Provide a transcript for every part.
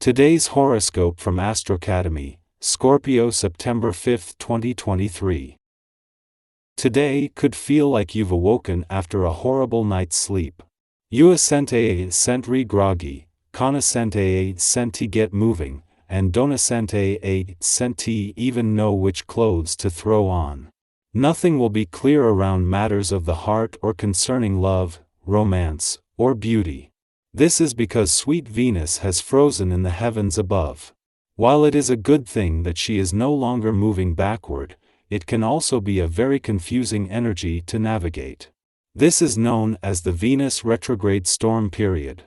Today's horoscope from Astrocademy, Scorpio, September 5, 2023. Today could feel like you've awoken after a horrible night's sleep. You senti groggy, conoscente senti get moving, and donascente senti even know which clothes to throw on. Nothing will be clear around matters of the heart or concerning love, romance, or beauty. This is because sweet Venus has frozen in the heavens above. While it is a good thing that she is no longer moving backward, it can also be a very confusing energy to navigate. This is known as the Venus retrograde storm period.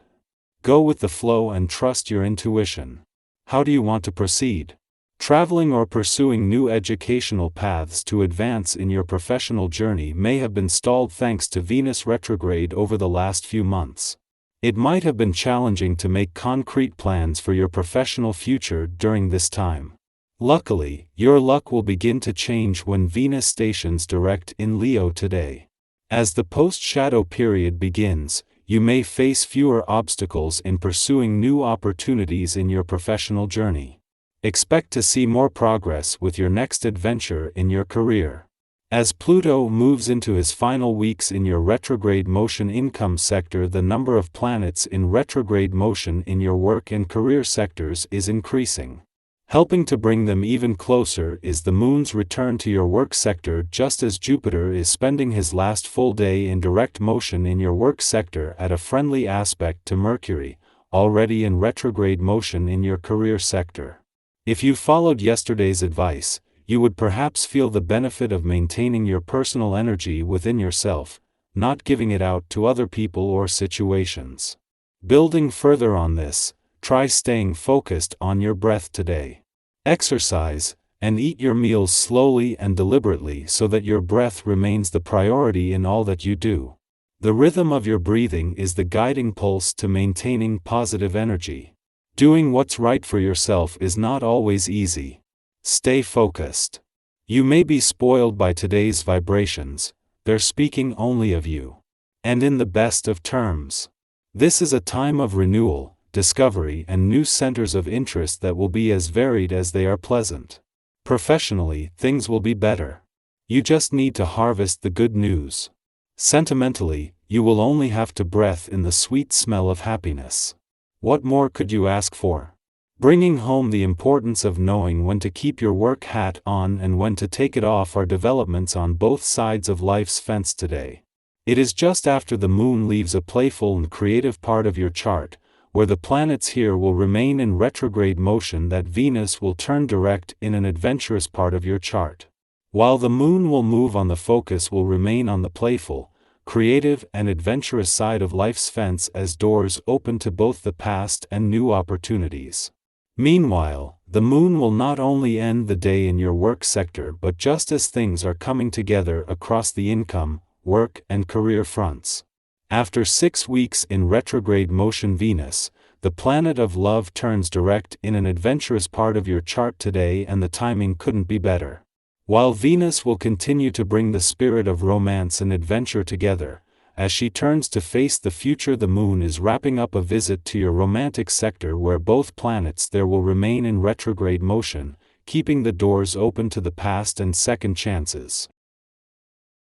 Go with the flow and trust your intuition. How do you want to proceed? Traveling or pursuing new educational paths to advance in your professional journey may have been stalled thanks to Venus retrograde over the last few months. It might have been challenging to make concrete plans for your professional future during this time. Luckily, your luck will begin to change when Venus stations direct in Leo today. As the post-shadow period begins, you may face fewer obstacles in pursuing new opportunities in your professional journey. Expect to see more progress with your next adventure in your career. As Pluto moves into his final weeks in your retrograde motion income sector, the number of planets in retrograde motion in your work and career sectors is increasing. Helping to bring them even closer is the Moon's return to your work sector just as Jupiter is spending his last full day in direct motion in your work sector at a friendly aspect to Mercury, already in retrograde motion in your career sector. If you followed yesterday's advice, you would perhaps feel the benefit of maintaining your personal energy within yourself, not giving it out to other people or situations. Building further on this, try staying focused on your breath today. Exercise, and eat your meals slowly and deliberately so that your breath remains the priority in all that you do. The rhythm of your breathing is the guiding pulse to maintaining positive energy. Doing what's right for yourself is not always easy. Stay focused. You may be spoiled by today's vibrations, they're speaking only of you. And in the best of terms. This is a time of renewal, discovery, and new centers of interest that will be as varied as they are pleasant. Professionally, things will be better. You just need to harvest the good news. Sentimentally, you will only have to breathe in the sweet smell of happiness. What more could you ask for? Bringing home the importance of knowing when to keep your work hat on and when to take it off are developments on both sides of life's fence today. It is just after the Moon leaves a playful and creative part of your chart, where the planets here will remain in retrograde motion, that Venus will turn direct in an adventurous part of your chart. While the Moon will move on, the focus will remain on the playful, creative, and adventurous side of life's fence as doors open to both the past and new opportunities. Meanwhile, the Moon will not only end the day in your work sector but just as things are coming together across the income, work, and career fronts. After 6 weeks in retrograde motion, Venus, the planet of love, turns direct in an adventurous part of your chart today, and the timing couldn't be better. While Venus will continue to bring the spirit of romance and adventure together, as she turns to face the future, the Moon is wrapping up a visit to your romantic sector where both planets there will remain in retrograde motion, keeping the doors open to the past and second chances.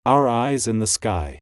Our eyes in the sky.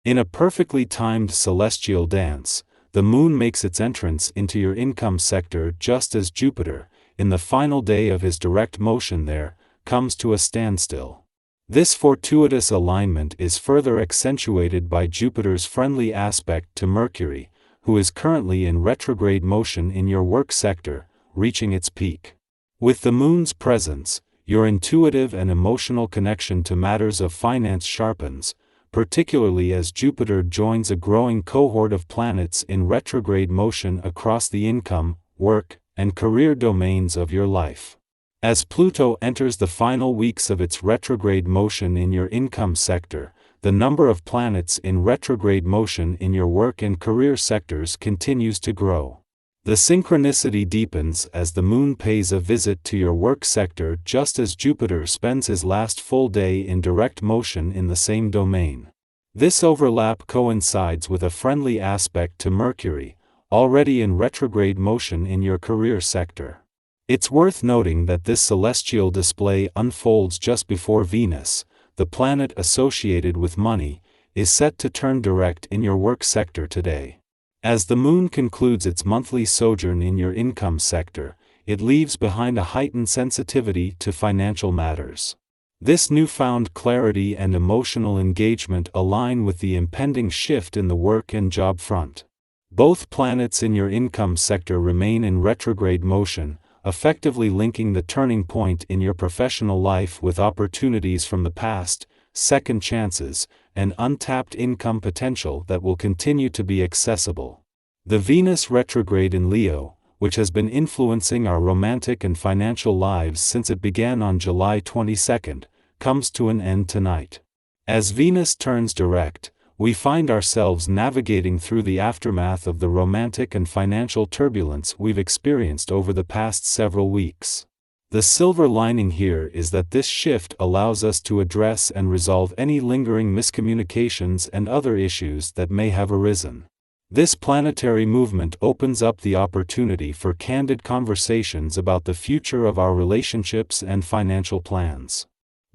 In a perfectly timed celestial dance, the Moon makes its entrance into your income sector just as Jupiter, in the final day of his direct motion there, comes to a standstill. This fortuitous alignment is further accentuated by Jupiter's friendly aspect to Mercury, who is currently in retrograde motion in your work sector, reaching its peak. With the Moon's presence, your intuitive and emotional connection to matters of finance sharpens, particularly as Jupiter joins a growing cohort of planets in retrograde motion across the income, work, and career domains of your life. As Pluto enters the final weeks of its retrograde motion in your income sector, the number of planets in retrograde motion in your work and career sectors continues to grow. The synchronicity deepens as the Moon pays a visit to your work sector just as Jupiter spends his last full day in direct motion in the same domain. This overlap coincides with a friendly aspect to Mercury, already in retrograde motion in your career sector. It's worth noting that this celestial display unfolds just before Venus, the planet associated with money, is set to turn direct in your work sector today. As the moon concludes its monthly sojourn in your income sector, it leaves behind a heightened sensitivity to financial matters. This newfound clarity and emotional engagement align with the impending shift in the work and job front. Both planets in your income sector remain in retrograde motion, effectively linking the turning point in your professional life with opportunities from the past, second chances, and untapped income potential that will continue to be accessible. The Venus retrograde in Leo, which has been influencing our romantic and financial lives since it began on July 22, comes to an end tonight. As Venus turns direct, we find ourselves navigating through the aftermath of the romantic and financial turbulence we've experienced over the past several weeks. The silver lining here is that this shift allows us to address and resolve any lingering miscommunications and other issues that may have arisen. This planetary movement opens up the opportunity for candid conversations about the future of our relationships and financial plans.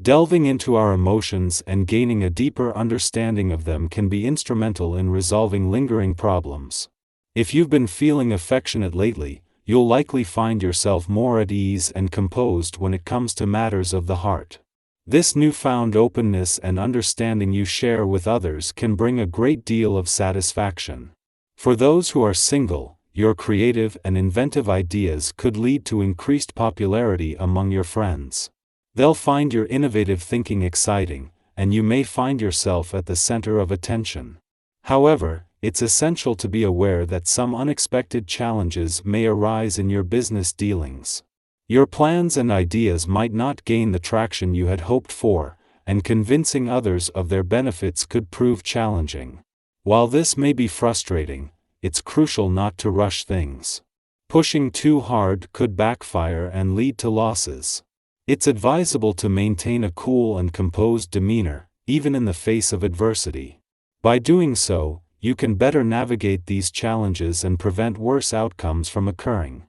Delving into our emotions and gaining a deeper understanding of them can be instrumental in resolving lingering problems. If you've been feeling affectionate lately, you'll likely find yourself more at ease and composed when it comes to matters of the heart. This newfound openness and understanding you share with others can bring a great deal of satisfaction. For those who are single, your creative and inventive ideas could lead to increased popularity among your friends. They'll find your innovative thinking exciting, and you may find yourself at the center of attention. However, it's essential to be aware that some unexpected challenges may arise in your business dealings. Your plans and ideas might not gain the traction you had hoped for, and convincing others of their benefits could prove challenging. While this may be frustrating, it's crucial not to rush things. Pushing too hard could backfire and lead to losses. It's advisable to maintain a cool and composed demeanor, even in the face of adversity. By doing so, you can better navigate these challenges and prevent worse outcomes from occurring.